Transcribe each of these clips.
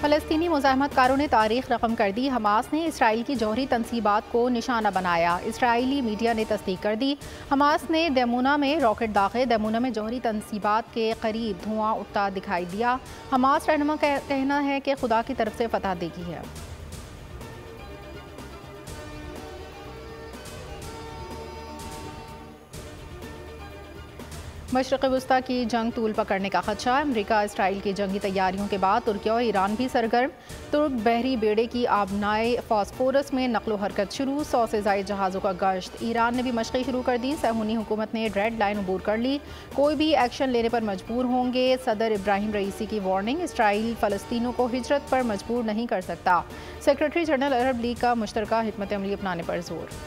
फ़लस्तीनी मुज़ाहमतकारों ने तारीख रकम कर दी। हमास ने इसराइल की जौहरी तनसीबात को निशाना बनाया। इसराइली मीडिया ने तस्दीक कर दी। हमास ने दमूना में रॉकेट दागे। दमूना में जौहरी तनसीबात के करीब धुआं उठता दिखाई दिया। हमास रहनुमा का कहना है कि खुदा की तरफ से फतह देखी है। मशरक़ वस्ता की जंग तूल पकड़ने का खदशा। अमरीका इसराइल की जंगी तैयारियों के बाद तुर्की और ईरान भी सरगर्म। तुर्क बहरी बेड़े की आबनाए फास्फोरस में नकलो हरकत शुरू। 100 से ज़ायद जहाज़ों का गश्त। ईरान ने भी मशक़ें शुरू कर दी। सहूनी हुकूमत ने रेड लाइन अबूर कर ली। कोई भी एक्शन लेने पर मजबूर होंगे। सदर इब्राहिम रईसी की वार्निंग। इसराइल फ़लस्तीनों को हिजरत पर मजबूर नहीं कर सकता। सेक्रेटरी जनरल अरब लीग का मुश्तरका हिकमत अमली अपनाने पर जोर।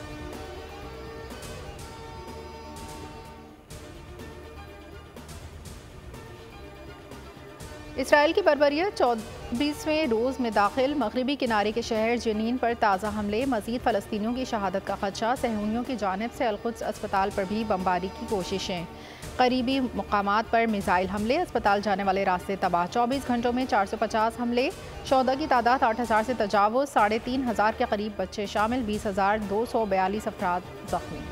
इसराइल की बर्बरियत 24वें रोज़ में दाखिल। मगरबी किनारे के शहर जनीन पर ताज़ा हमले। मज़ीद फ़लस्तीनियों की शहादत का खदशा। सहूनियों की जानिब से अल-कुद्स अस्पताल पर भी बमबारी की कोशिशें। करीबी मकामात पर मिसाइल हमले। अस्पताल जाने वाले रास्ते तबाह। 24 घंटों में 450 हमले। शोहदा की तादाद 8000 से तजावुज़। 3500 के करीब बच्चे शामिल। 20,242 अफराद जख्मी।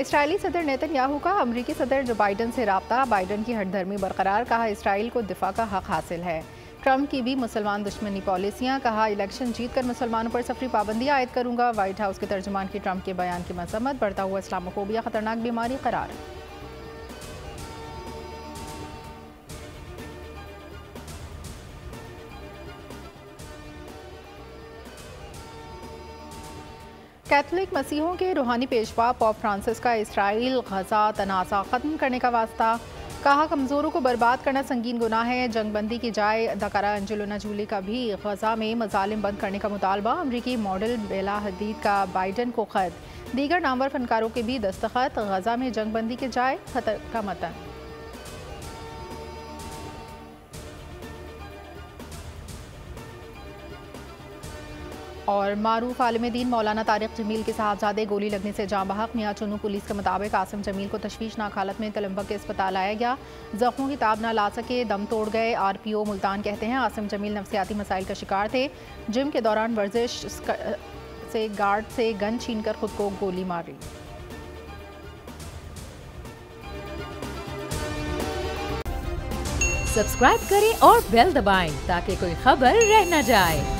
इसराइली सदर नेतन्याहू का अमरीकी सदर जो बाइडन से राब्ता। बाइडन की हठधर्मी बरकरार। कहा इसराइल को दिफा का हक हासिल है। ट्रंप की भी मुसलमान दुश्मनी पॉलिसियां। कहा इलेक्शन जीत कर मुसलमानों पर सफरी पाबंदी आयद करूंगा। व्हाइट हाउस के तर्जुमान की ट्रंप के बयान की मजम्मत। बढ़ता हुआ इस्लामोफोबिया खतरनाक बीमारी करार। कैथोलिक मसीहों के रूहानी पेशवा पॉप फ्रांसिस का इसराइल गजा तनाज़ा ख़त्म करने का वास्ता। कहा कमज़ोरों को बर्बाद करना संगीन गुनाह है। जंगबंदी की जाए। अदाकारा एंजेलिना जूली का भी गजा में मज़ालिम बंद करने का मुतालबा। अमरीकी मॉडल बेला हदीद का बाइडन को ख़त। दीगर नामवर फनकारों के भी दस्तखत। गजा में जंगबंदी की जाए। खतर का मतन। और मारूफ आलिम दीन मौलाना तारिक जमील के साहबजादे गोली लगने से जाँ बहक। मियाँ चुनू पुलिस के मुताबिक आसिम जमील को तशवीशनाक हालत में तलम्बक के अस्पताल लाया गया। जख्मों की ताब न ला सके, दम तोड़ गए। RPO मुल्तान कहते हैं आसिम जमील नफ्सियाती मसाइल का शिकार थे। जिम के दौरान वर्जिश से गार्ड से गन छीनकर खुद को गोली मारी। सब्सक्राइब करें और बेल दबाएं ताकि कोई खबर रह न जाए।